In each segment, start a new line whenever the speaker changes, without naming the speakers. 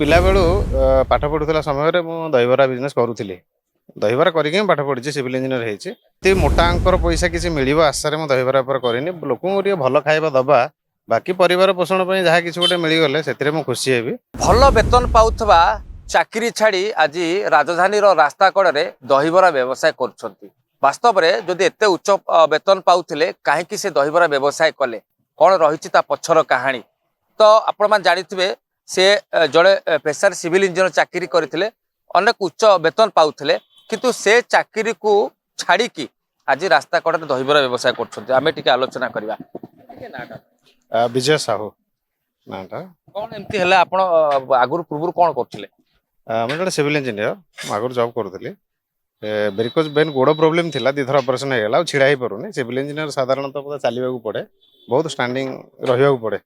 ପିଲା ବେଳୁ ପାଠ ପଢୁଥିଲା ସମୟରେ ମୁଁ ଦହିବରା ବିଜନେସ୍ କରୁଥିଲି। ଦହିବରା କରିକି ହିଁ ପାଠ ପଢିଛି, ସିଭିଲ୍ ଇଞ୍ଜିନିୟର ହେଇଛି। ଏତେ ମୋଟା ଅଙ୍କର ପଇସା କିଛି ମିଳିବ ଆଶାରେ ମୁଁ ଦହିବରା ଉପରେ କରିନି। ଲୋକଙ୍କୁ ଟିକେ ଭଲ ଖାଇବା ଦବା, ବାକି ପରିବାର ପୋଷଣ ପାଇଁ ଯାହା କିଛି ଗୋଟେ ମିଳିଗଲେ ସେଥିରେ ମୁଁ ଖୁସି ହେବି।
ଭଲ ବେତନ ପାଉଥିବା ଚାକିରି ଛାଡ଼ି ଆଜି ରାଜଧାନୀର ରାସ୍ତା କଡ଼ରେ ଦହିବରା ବ୍ୟବସାୟ କରୁଛନ୍ତି। ବାସ୍ତବରେ ଯଦି ଏତେ ଉଚ୍ଚ ବେତନ ପାଉଥିଲେ କାହିଁକି ସେ ଦହିବରା ବ୍ୟବସାୟ କଲେ, କ'ଣ ରହିଛି ତା ପଛର କାହାଣୀ? ତ ଆପଣମାନେ ଜାଣିଥିବେ ସେ ଜଣେ ପେଶାରେ ସିଭିଲ୍ ଇଞ୍ଜିନିୟର ଚାକିରି କରିଥିଲେ, ଅନେକ ଉଚ୍ଚ ବେତନ ପାଉଥିଲେ, କିନ୍ତୁ ସେ ଚାକିରିକୁ ଛାଡ଼ିକି ଆଜି ରାସ୍ତା କଡ଼ରେ ଦହିବରା ବ୍ୟବସାୟ କରୁଛନ୍ତି। ଆମେ ଟିକେ ଆଲୋଚନା କରିବା।
ବିଜୟ ସାହୁ ନାଁଟା।
କ'ଣ ଏମିତି ହେଲା? ଆପଣ ଆଗରୁ ପୂର୍ବରୁ କ'ଣ କରୁଥିଲେ?
ମୁଁ ଜଣେ ସିଭିଲ୍ ଇଞ୍ଜିନିୟର, ମୁଁ ଆଗରୁ ଜବ୍ କରୁଥିଲି। ଭେରିକୋଜ୍ ଭେନ୍ ଗୋଡ଼ ପ୍ରୋବ୍ଲେମ୍ ଥିଲା, 2 ଥର ଅପରେସନ୍ ହେଇଗଲା, ଆଉ ଛିଡ଼ା ହେଇପାରୁନି। ସିଭିଲ୍ ଇଞ୍ଜିନିୟର ସାଧାରଣତଃ ମୋତେ ଚାଲିବାକୁ ପଡ଼େ, ବହୁତ ଷ୍ଟାଣ୍ଡିଂ ରହିବାକୁ ପଡ଼େ।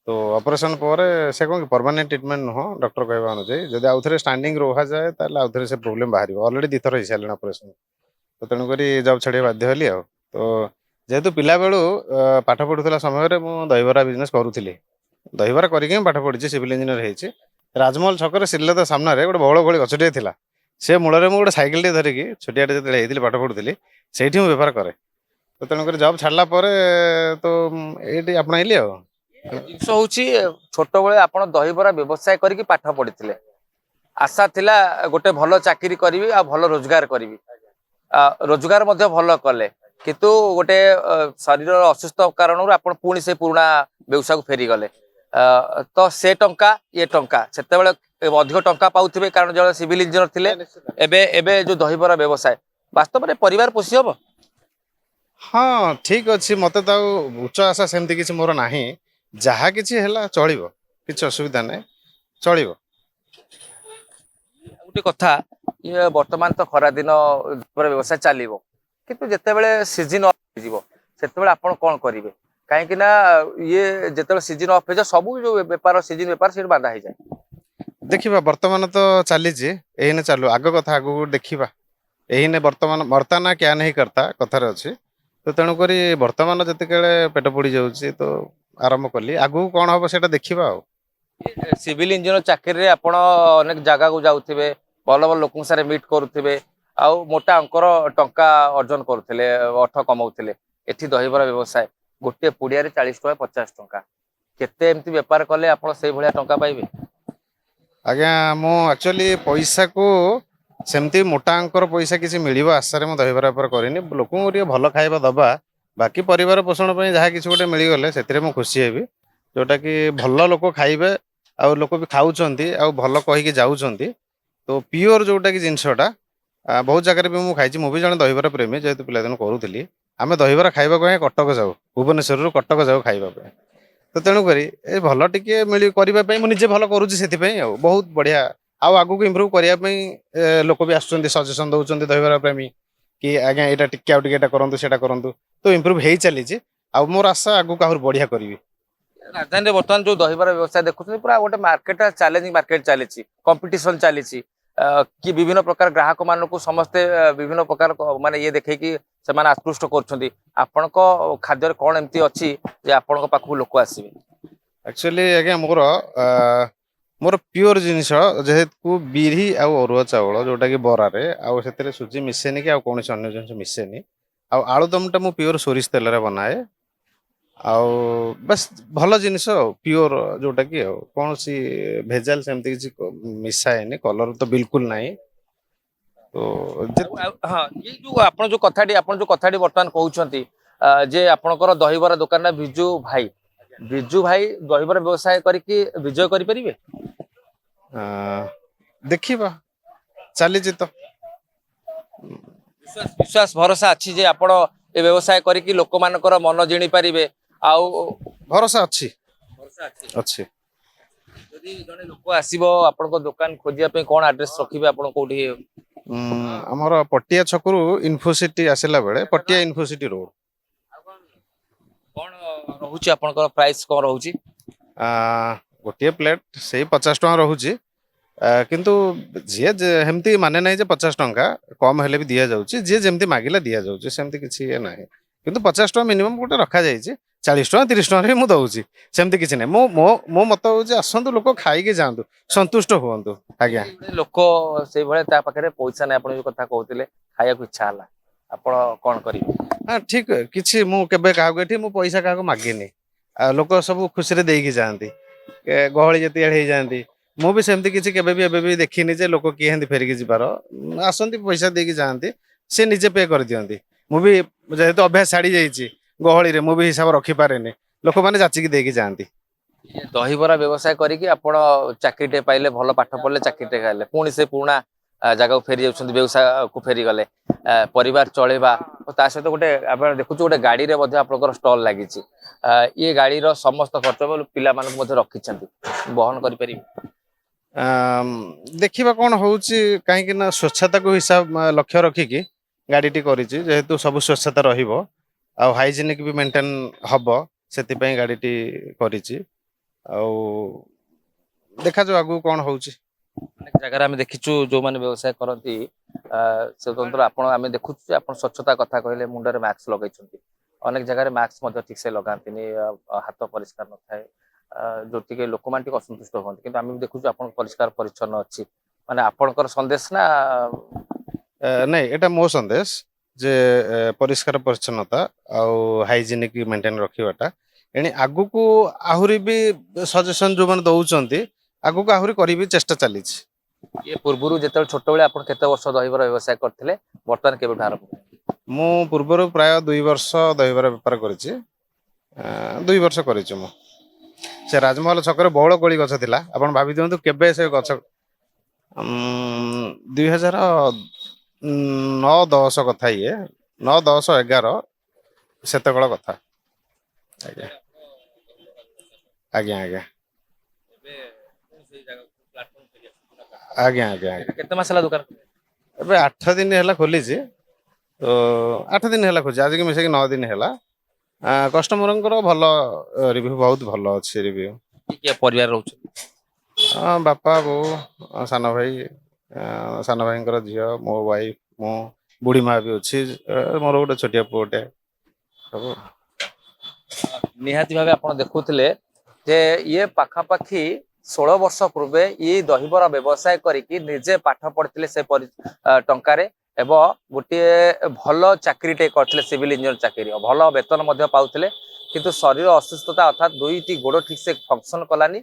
ତ ଅପରେସନ୍ ପରେ ସେ କ'ଣ କି ପରମାନେଣ୍ଟ ଟ୍ରିଟମେଣ୍ଟ ନୁହଁ, ଡକ୍ଟର କହିବା ଅନୁଯାୟୀ। ଯଦି ଆଉ ଥରେ ଷ୍ଟାଣ୍ଡିଂ ରୁହାଯାଏ ତାହେଲେ ଆଉ ଥରେ ସେ ପ୍ରୋବ୍ଲେମ୍ ବାହାରିବ। ଅଲରେଡ଼ି 2 ଥର ହେଇସାରିଲାଣି ଅପରେସନ୍। ତ ତେଣୁକରି ଜବ୍ ଛାଡ଼ିବାକୁ ବାଧ୍ୟ ହେଲି ଆଉ। ତ ଯେହେତୁ ପିଲାବେଳୁ ପାଠ ପଢୁଥିଲା ସମୟରେ ମୁଁ ଦହିବରା ବିଜନେସ୍ କରୁଥିଲି। ଦହିବରା କରିକି ହିଁ ପାଠ ପଢିଛି, ସିଭିଲ୍ ଇଞ୍ଜିନିୟର ହେଇଛି। ରାଜମହଲ ଛକରେ ଶ୍ରୀଲେଦର ସାମ୍ନାରେ ଗୋଟେ ବଉଳ ଭଳି ଗଛଟିଏ ଥିଲା। ସେ ମୂଳରେ ମୁଁ ଗୋଟେ ସାଇକେଲଟେ ଧରିକି ଛୋଟିଆଟେ ଯେତେବେଳେ ହେଇଥିଲି ପାଠ ପଢୁଥିଲି, ସେଇଠି ମୁଁ ବେପାର କରେ। ତ ତେଣୁକରି ଜବ୍ ଛାଡ଼ିଲା ପରେ ତ ଏଇଠି ଆପଣାଇଲି ଆଉ।
ଜିନିଷ ହେଉଛି, ଛୋଟବେଳେ ଆପଣ ଦହିବରା ବ୍ୟବସାୟ କରିକି ପାଠ ପଢିଥିଲେ, ଆଶା ଥିଲା ଗୋଟେ ଭଲ ଚାକିରି କରିବି ଆଉ ଭଲ ରୋଜଗାର କରିବି। ରୋଜଗାର ମଧ୍ୟ ଭଲ କଲେ, କିନ୍ତୁ ଗୋଟେ ଶରୀରର ଅସୁସ୍ଥ କାରଣରୁ ଆପଣ ପୁଣି ସେ ପୁରୁଣା ବ୍ୟବସାୟକୁ ଫେରିଗଲେ। ତ ସେ ଟଙ୍କା ଇଏ ଟଙ୍କା ସେତେବେଳେ ଅଧିକ ଟଙ୍କା ପାଉଥିବେ, କାରଣ ଜଣେ ସିଭିଲ୍ ଇଞ୍ଜିନିୟର ଥିଲେ। ଏବେ ଏବେ ଯୋଉ ଦହିବରା ବ୍ୟବସାୟ, ବାସ୍ତବରେ ପରିବାର ପୋଷି ହବ?
ହଁ, ଠିକ୍ ଅଛି। ମୋତେ ତ ଆଉ ଉଚ୍ଚ ଆଶା ସେମିତି କିଛି ମୋର ନାହିଁ। ଯାହା କିଛି ହେଲା ଚଳିବ, କିଛି ଅସୁବିଧା ନାହିଁ, ଚଳିବ।
ଗୋଟେ କଥା, ଇଏ ବର୍ତ୍ତମାନ ତ ଖରାଦିନ ବ୍ୟବସାୟ ଚାଲିବ, କିନ୍ତୁ ଯେତେବେଳେ ସିଜିନ୍ ଅଫ୍ ହେଇଯିବ ସେତେବେଳେ ଆପଣ କ'ଣ କରିବେ? କାହିଁକି ନା ଇଏ ଯେତେବେଳେ ସିଜିନ୍ ଅଫ୍ ହେଇଯାଏ ସବୁ ଯୋଉ ବେପାର ସିଜିନ୍ ବେପାର ସେଇଠି ବାଧା ହେଇଯାଏ।
ଦେଖିବା, ବର୍ତ୍ତମାନ ତ ଚାଲିଛି, ଏଇନେ ଚାଲୁ, ଆଗ କଥା ଆଗକୁ ଦେଖିବା। ଏଇନେ ବର୍ତ୍ତମାନ ମର୍ତ୍ତା ନା କ୍ୟା ନାହିଁ କର୍ତ୍ତା କଥାରେ ଅଛି। ତ ତେଣୁକରି ବର୍ତ୍ତମାନ ଯେତେବେଳେ ପେଟ ପୋଡ଼ି ଯାଉଛି ତ ଆରମ୍ଭ କଲି, ଆଗକୁ କ'ଣ ହବ ସେଇଟା ଦେଖିବା ଆଉ।
ସିଭିଲ୍ ଇଞ୍ଜିନିୟର ଚାକିରିରେ ଆପଣ ଅନେକ ଜାଗାକୁ ଯାଉଥିବେ, ଭଲ ଭଲ ଲୋକଙ୍କ ସାଙ୍ଗରେ ମିଟ୍ କରୁଥିବେ, ଆଉ ମୋଟା ଅଙ୍କର ଟଙ୍କା ଅର୍ଜନ କରୁଥିଲେ, ଅର୍ଥ କମାଉଥିଲେ। ଏଠି ଦହିବରା ବ୍ୟବସାୟ, ଗୋଟିଏ ପୁଡ଼ିଆରେ 40 ଟଙ୍କା 50 ଟଙ୍କା, କେତେ ଏମିତି ବେପାର କଲେ ଆପଣ ସେଇଭଳିଆ ଟଙ୍କା ପାଇବେ?
ଆଜ୍ଞା, ମୁଁ ଆକ୍ଚୁଆଲି ପଇସାକୁ ସେମିତି ମୋଟା ଅଙ୍କର ପଇସା କିଛି ମିଳିବ ଆଶାରେ ମୁଁ ଦହିବରା ଉପରେ କରିନି। ଲୋକଙ୍କୁ ଟିକେ ଭଲ ଖାଇବା ଦବା, ବାକି ପରିବାର ପୋଷଣ ପାଇଁ ଯାହା କିଛି ଗୋଟେ ମିଳିଗଲେ ସେଥିରେ ମୁଁ ଖୁସି ହେବି। ଯୋଉଟାକି ଭଲ ଲୋକ ଖାଇବେ, ଆଉ ଲୋକ ବି ଖାଉଛନ୍ତି, ଆଉ ଭଲ କହିକି ଯାଉଛନ୍ତି। ତ ପିଓର ଯୋଉଟାକି ଜିନିଷଟା ବହୁତ ଜାଗାରେ ବି ମୁଁ ଖାଇଛି। ମୁଁ ବି ଜଣେ ଦହିବରା ପ୍ରେମୀ, ଯେହେତୁ ପିଲାଦିନୁ କରୁଥିଲି। ଆମେ ଦହିବରା ଖାଇବାକୁ ହିଁ କଟକ ଯାଉ, ଭୁବନେଶ୍ୱରରୁ କଟକ ଯାଉ ଖାଇବା ପାଇଁ। ତ ତେଣୁକରି ଏ ଭଲ ଟିକେ କରିବା ପାଇଁ ମୁଁ ନିଜେ ଭଲ କରୁଛି, ସେଥିପାଇଁ ଆଉ ବହୁତ ବଢ଼ିଆ। ଆଉ ଆଗକୁ ଇମ୍ପ୍ରୁଭ୍ କରିବା ପାଇଁ ଲୋକ ବି ଆସୁଛନ୍ତି, ସଜେସନ୍ ଦଉଛନ୍ତି ଦହିବରା ପ୍ରେମୀ, କି ଆଜ୍ଞା ଏଇଟା ଟିକେ ଆଉ ଟିକେ ଏଇଟା କରନ୍ତୁ ସେଇଟା କରନ୍ତୁ। ତ ଇମ୍ପ୍ରୁଭ୍ ହେଇ ଚାଲିଛି, ଆଉ ମୋର ଆଶା ଆଗକୁ ଆହୁରି ବଢ଼ିଆ କରିବି।
ରାଜଧାନୀରେ ବର୍ତ୍ତମାନ ଯୋଉ ଦହିବରା ବ୍ୟବସାୟ ଦେଖୁଛନ୍ତି, ପୁରା ଗୋଟେ ମାର୍କେଟ, ଚ୍ୟାଲେଞ୍ଜିଂ ମାର୍କେଟ ଚାଲିଛି, କମ୍ପିଟିସନ ଚାଲିଛି। କି ବିଭିନ୍ନ ପ୍ରକାର ଗ୍ରାହକ ମାନଙ୍କୁ ସମସ୍ତେ ବିଭିନ୍ନ ପ୍ରକାର ମାନେ ଇଏ ଦେଖେଇକି ସେମାନେ ଆକୃଷ୍ଟ କରୁଛନ୍ତି। ଆପଣଙ୍କ ଖାଦ୍ୟରେ କ'ଣ ଏମିତି ଅଛି ଯେ ଆପଣଙ୍କ ପାଖକୁ ଲୋକ ଆସିବେ?
ଆକ୍ଚୁଆଲି ଆଜ୍ଞା ମୋର ପିଓର ଜିନିଷ, ଯେହେତୁ ବିରି ଆଉ ଅରୁଆ ଚାଉଳ ଯୋଉଟାକି ବରାରେ, ଆଉ ସେଥିରେ ସୁଜି ମିଶେନି କି ଆଉ କୌଣସି ଅନ୍ୟ ଜିନିଷ ମିଶେନି। ଆଉ ଆଳୁଦମଟା ମୁଁ ପିଓର ସୋରିଷ ତେଲରେ ବନାଏ। ଆଉ ବାସ୍ ଭଲ ଜିନିଷ ଆଉ ପିଓର, ଯୋଉଟାକି ଆଉ କୌଣସି ଭେଜାଲ ସେମିତି କିଛି ମିଶାଏନି, କଲର ତ ବିଲକୁଲ ନାହିଁ।
ହଁ, ଏଇ ଯୋଉ ଆପଣ ଯୋଉ କଥାଟି ବର୍ତ୍ତମାନ କହୁଛନ୍ତି, ଯେ ଆପଣଙ୍କର ଦହିବରା ଦୋକାନ ନା ବିଜୁ ଭାଇ ଦହିବରା ବ୍ୟବସାୟ କରିକି ବିଜୟ କରିପାରିବେ?
ଅ, ଦେଖିବା, ଚାଲିଛି ତ।
ବିଶ୍ୱାସ ଭରସା ଅଛି ଯେ ଆପଣ ଏ ବ୍ୟବସାୟ କରିକି ଲୋକମାନଙ୍କର ମନ ଜିଣି ପାରିବେ? ଆଉ
ଭରସା ଅଛି,
ଭରସା ଅଛି।
ଅଛି।
ଯଦି ଜଣେ ଲୋକ ଆସିବ ଆପଣଙ୍କ ଦୋକାନ ଖୋଜିବା ପାଇଁ, କ'ଣ ଆଡ୍ରେସ ରଖିବେ ଆପଣ? କୋଉଠି?
ଆମର ପଟିଆ ଛକରୁ ଇନଫୋସିଟି ଆସିଲା ବେଳେ, ପଟିଆ ଇନଫୋସିଟି ରୋଡ।
କ'ଣ ରହୁଛି ଆପଣଙ୍କର ପ୍ରାଇସ୍, କ'ଣ ରହୁଛି?
ଗୋଟିଏ ପ୍ଲେଟ୍ ସେଇ 50 ଟଙ୍କା ରହୁଛି। କିନ୍ତୁ ଯିଏ ସେମିତି ମାନେ ନାହିଁ ଯେ 50 ଟଙ୍କା କମ୍ ହେଲେ ବି ଦିଆଯାଉଛି, ଯିଏ ଯେମିତି ମାଗିଲା ଦିଆଯାଉଛି, ସେମିତି କିଛି ଇଏ ନାହିଁ। କିନ୍ତୁ 50 ଟଙ୍କା ମିନିମମ୍ ଗୋଟେ ରଖାଯାଇଛି, 40 ଟଙ୍କା 30 ଟଙ୍କାରେ ମୁଁ ଦଉଛି ସେମିତି କିଛି ନାହିଁ ମୋ ମତ ହଉଛି ଆସନ୍ତୁ ଲୋକ ଖାଇକି ଯାଆନ୍ତୁ ସନ୍ତୁଷ୍ଟ ହୁଅନ୍ତୁ ଆଜ୍ଞା।
ଲୋକ ସେଇଭଳିଆ ତା ପାଖରେ ପଇସା ନାହିଁ ଆପଣ ଯୋଉ କଥା କହୁଥିଲେ ଖାଇବାକୁ ଇଚ୍ଛା ହେଲା ଆପଣ କଣ କରିବେ?
ହଁ ଠିକ କିଛି ମୁଁ କେବେ କାହାକୁ ଏଠି ମୁଁ ପଇସା କାହାକୁ ମାଗିନି ଆଉ ଲୋକ ସବୁ ଖୁସିରେ ଦେଇକି ଯାଆନ୍ତି ଗହଳି ଯେତିକି ହେଇଯାଆନ୍ତି ମୁଁ ବି ସେମିତି କିଛି କେବେ ବି ଏବେ ବି ଦେଖିନି ଯେ ଲୋକ କିଏ ଏମିତି ଫେରିକି ଯିବାର ଆସନ୍ତି ପଇସା ଦେଇକି ଯାଆନ୍ତି ସେ ନିଜେ ପେ କରିଦିଅନ୍ତି ମୁଁ ବି ଯେହେତୁ ଅଭ୍ୟାସ ଛାଡି ଯାଇଛି ଗହଳିରେ ମୁଁ ବି ହିସାବ ରଖିପାରେନି ଲୋକମାନେ ଯାଚିକି ଦେଇକି ଯାଆନ୍ତି।
ଦହିବରା ବ୍ୟବସାୟ କରିକି ଆପଣ ଚାକିରିଟେ ପାଇଲେ ଭଲ ପାଠ ପଢିଲେ ଚାକିରିଟେ ଖାଇଲେ ପୁଣି ସେ ପୁରୁଣା ଜାଗାକୁ ଫେରି ଯାଉଛନ୍ତି ବ୍ୟବସାୟକୁ ଫେରିଗଲେ ପରିବାର ଚଳେଇବା ତା ସହିତ ଗୋଟେ ଆପଣ ଦେଖୁଛୁ ଗୋଟେ ଗାଡିରେ ମଧ୍ୟ ଆପଣଙ୍କର ଷ୍ଟଲ୍ ଲାଗିଛି ଇଏ ଗାଡିର ସମସ୍ତ ଖର୍ଚ୍ଚ ପିଲାମାନଙ୍କୁ ମଧ୍ୟ ରଖିଛନ୍ତି ବହନ କରିପାରିବେ?
ଦେଖିବା କଣ ହଉଛି କାହିଁକି ନା ସ୍ୱଚ୍ଛତାକୁ ଲକ୍ଷ୍ୟ ରଖିକି ଗାଡିଟି କରିଛି ଯେହେତୁ ସବୁ ସ୍ୱଚ୍ଛତା ରହିବ ଆଉ ହାଇଜେନିକ ବି ମେଣ୍ଟେନ ହବ ସେଥିପାଇଁ ଗାଡିଟି କରିଛି ଆଉ ଦେଖାଯାଉ ଆଗକୁ କଣ ହଉଛି।
ଅନେକ ଜାଗାରେ ଆମେ ଦେଖିଛୁ ଯୋଉମାନେ ବ୍ୟବସାୟ କରନ୍ତି ସ୍ୱତନ୍ତ୍ର ଆପଣ ଆମେ ଦେଖୁଛୁ ଯେ ଆପଣ ସ୍ୱଚ୍ଛତା କଥା କହିଲେ ମୁଣ୍ଡରେ ମାସ୍କ ଲଗେଇଛନ୍ତି ଅନେକ ଜାଗାରେ ମାସ୍କ ମଧ୍ୟ ଠିକ ସେ ଲଗାନ୍ତିନି ହାତ ପରିଷ୍କାର ନଥାଏ ଯୋଉଠିକି ଲୋକମାନେ ଟିକେ ଅସନ୍ତୁଷ୍ଟ ହୁଅନ୍ତି କିନ୍ତୁ ଆମେ ବି ଦେଖୁଛୁ ଆପଣ ପରିଷ୍କାର ପରିଚ୍ଛନ୍ନ ଅଛି ମାନେ ଆପଣଙ୍କର ସନ୍ଦେଶ ନା?
ନାଇଁ ଏଇଟା ମୋ ସନ୍ଦେଶ ଯେ ପରିଷ୍କାର ପରିଚ୍ଛନ୍ନତା ଆଉ ହାଇଜେନିକ ମେଣ୍ଟେନ ରଖିବାଟା ଏଣି ଆଗକୁ ଆହୁରି ବି ସଜେସନ ଯୋଉମାନେ ଦଉଛନ୍ତି ଆଗକୁ ଆହୁରି କରିବି ଚେଷ୍ଟା ଚାଲିଛି।
ଇଏ ପୂର୍ବରୁ ଯେତେବେଳେ ଛୋଟବେଳେ ଆପଣ କେତେ ବର୍ଷ ଦହିବରା ବ୍ୟବସାୟ କରିଥିଲେ ବର୍ତ୍ତମାନ କେବେଠୁ ଆରମ୍ଭ?
ମୁଁ ପୂର୍ବରୁ ପ୍ରାୟ 2 ବର୍ଷ ଦହିବରା ବେପାର କରିଛି 2 ବର୍ଷ କରିଛି ମୁଁ ସେ ରାଜମହଲ ଛକରେ ବଉଳ କୋଳି ଗଛ ଥିଲା ଆପଣ ଭାବି ଦିଅନ୍ତୁ କେବେ ସେ ଗଛ 2009-10 କଥା 9-10-11 ସେତେବେଳେ କଥା ଆଜ୍ଞା ଆଜ୍ଞା ଆଜ୍ଞା ଆଜ୍ଞା ଆଜ୍ଞା ଆଜ୍ଞା
କେତେ ମାସ ହେଲା ଦୋକାନ?
ଏବେ 8 ଦିନ ହେଲା ଖୋଲିଛି ତ 8 ଦିନ ହେଲା ଖୋଲିଛି ଆଜିକି ମିଶେଇକି 9 ଦିନ ହେଲା କଷ୍ଟମରଙ୍କର ଭଲ ରିଭ୍ୟୁ ବହୁତ ଭଲ ଅଛି ରିଭ୍ୟୁ।
କିଏ ପରିବାର ରହୁଛନ୍ତି?
ବାପା ବୋଉ ସାନ ଭାଇ ସାନ ଭାଇଙ୍କର ଝିଅ ମୋ ୱାଇଫ ମୁଁ ବୁଢୀ ମା ବି ଅଛି ମୋର ଗୋଟେ ଛୋଟିଆ ପୁଅଟେ ସବୁ।
ନିହାତି ଭାବେ ଆପଣ ଦେଖୁଥିଲେ ଯେ ଇଏ ପାଖାପାଖି 16 ବର୍ଷ ପୂର୍ବେ ଇଏ ଦହିବରା ବ୍ୟବସାୟ କରିକି ନିଜେ ପାଠ ପଢିଥିଲେ ସେ ଟଙ୍କାରେ ଏବଂ ଗୋଟିଏ ଭଲ ଚାକିରିଟେ କରିଥିଲେ ସିଭିଲ ଇଞ୍ଜିନିୟର ଚାକିରି ଭଲ ବେତନ ମଧ୍ୟ ପାଉଥିଲେ କିନ୍ତୁ ଶରୀର ଅସୁସ୍ଥତା ଅର୍ଥାତ୍ ଦୁଇଟି ଗୋଡ ଠିକ ସେ ଫଙ୍କସନ କଲାନି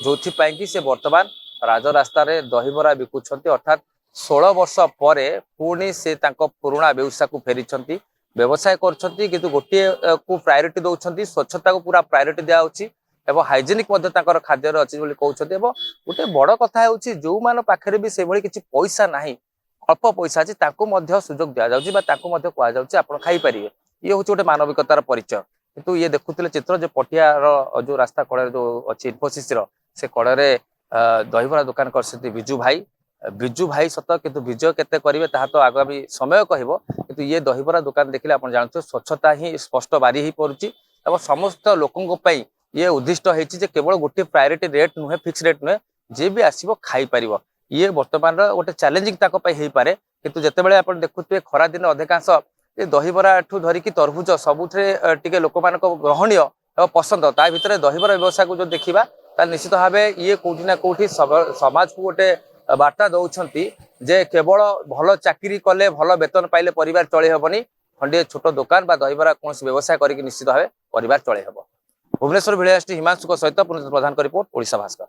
ଯୋଉଥିପାଇଁ କି ସେ ବର୍ତ୍ତମାନ ରାଜରାସ୍ତାରେ ଦହିବରା ବିକୁଛନ୍ତି ଅର୍ଥାତ୍ 16 ବର୍ଷ ପରେ ପୁଣି ସେ ତାଙ୍କ ପୁରୁଣା ବ୍ୟବସାୟକୁ ଫେରିଛନ୍ତି ବ୍ୟବସାୟ କରୁଛନ୍ତି କିନ୍ତୁ ଗୋଟିଏ କୁ ପ୍ରାୟୋରିଟି ଦଉଛନ୍ତି ସ୍ୱଚ୍ଛତାକୁ ପୁରା ପ୍ରାୟୋରିଟି ଦିଆଯାଉଛି ଏବଂ ହାଇଜେନିକ ମଧ୍ୟ ତାଙ୍କର ଖାଦ୍ୟରେ ଅଛି ବୋଲି କହୁଛନ୍ତି ଏବଂ ଗୋଟେ ବଡ କଥା ହେଉଛି ଯୋଉମାନଙ୍କ ପାଖରେ ବି ସେଭଳି କିଛି ପଇସା ନାହିଁ ଅଳ୍ପ ପଇସା ଅଛି ତାଙ୍କୁ ମଧ୍ୟ ସୁଯୋଗ ଦିଆଯାଉଛି ବା ତାଙ୍କୁ ମଧ୍ୟ କୁହାଯାଉଛି ଆପଣ ଖାଇପାରିବେ ଇଏ ହଉଛି ଗୋଟେ ମାନବିକତାର ପରିଚୟ କିନ୍ତୁ ଇଏ ଦେଖୁଥିଲେ ଚିତ୍ର ଯେ ପଟିଆର ଯୋଉ ରାସ୍ତା କଡରେ ଯୋଉ ଅଛି ଇନଫୋସିସର ସେ କଡରେ ଦହିବରା ଦୋକାନ କରିଛନ୍ତି ବିଜୁ ଭାଇ ସତ କିନ୍ତୁ ବିଜୟ କେତେ କରିବେ ତାହା ତ ଆଗାମୀ ସମୟ କହିବ କିନ୍ତୁ ଇଏ ଦହିବରା ଦୋକାନ ଦେଖିଲେ ଆପଣ ଜାଣୁଥିବେ ସ୍ୱଚ୍ଛତା ହିଁ ସ୍ପଷ୍ଟ ବାରି ହେଇ ପଡୁଛି ଏବଂ ସମସ୍ତ ଲୋକଙ୍କ ପାଇଁ ଇଏ ଉଦ୍ଦିଷ୍ଟ ହେଇଛି ଯେ କେବଳ ଗୋଟିଏ ପ୍ରାୟୋରିଟି ରେଟ୍ ନୁହେଁ ଫିକ୍ସ ରେଟ୍ ନୁହେଁ ଯିଏ ବି ଆସିବ ଖାଇପାରିବ ଇଏ ବର୍ତ୍ତମାନର ଗୋଟେ ଚ୍ୟାଲେଞ୍ଜିଂ ତାଙ୍କ ପାଇଁ ହେଇପାରେ କିନ୍ତୁ ଯେତେବେଳେ ଆପଣ ଦେଖୁଥିବେ ଖରାଦିନ ଅଧିକାଂଶ ଏ ଦହିବରା ଠୁ ଧରିକି ତରଭୁଜ ସବୁଥିରେ ଟିକେ ଲୋକମାନଙ୍କ ଗ୍ରହଣୀୟ ଏବଂ ପସନ୍ଦ ତା ଭିତରେ ଦହିବରା ବ୍ୟବସାୟକୁ ଯଦି ଦେଖିବା ତାହେଲେ ନିଶ୍ଚିତ ଭାବେ ଇଏ କୋଉଠି ନା କୋଉଠି ସମାଜକୁ ଗୋଟେ ବାର୍ତ୍ତା ଦଉଛନ୍ତି ଯେ କେବଳ ଭଲ ଚାକିରି କଲେ ଭଲ ବେତନ ପାଇଲେ ପରିବାର ଚଳେଇ ହେବନି ଖଣ୍ଡିଏ ଛୋଟ ଦୋକାନ ବା ଦହିବରା କୌଣସି ବ୍ୟବସାୟ କରିକି ନିଶ୍ଚିତ ଭାବେ ପରିବାର ଚଳେଇ ହେବ। ଭୁବନେଶ୍ୱର ଭିଳିଆଷ୍ଟି ହିମାଂଶୁଙ୍କ ସହିତ ପୁନୀତ ପ୍ରଧାନଙ୍କ ରିପୋର୍ଟ ଓଡ଼ିଶା ଭାସ୍କର।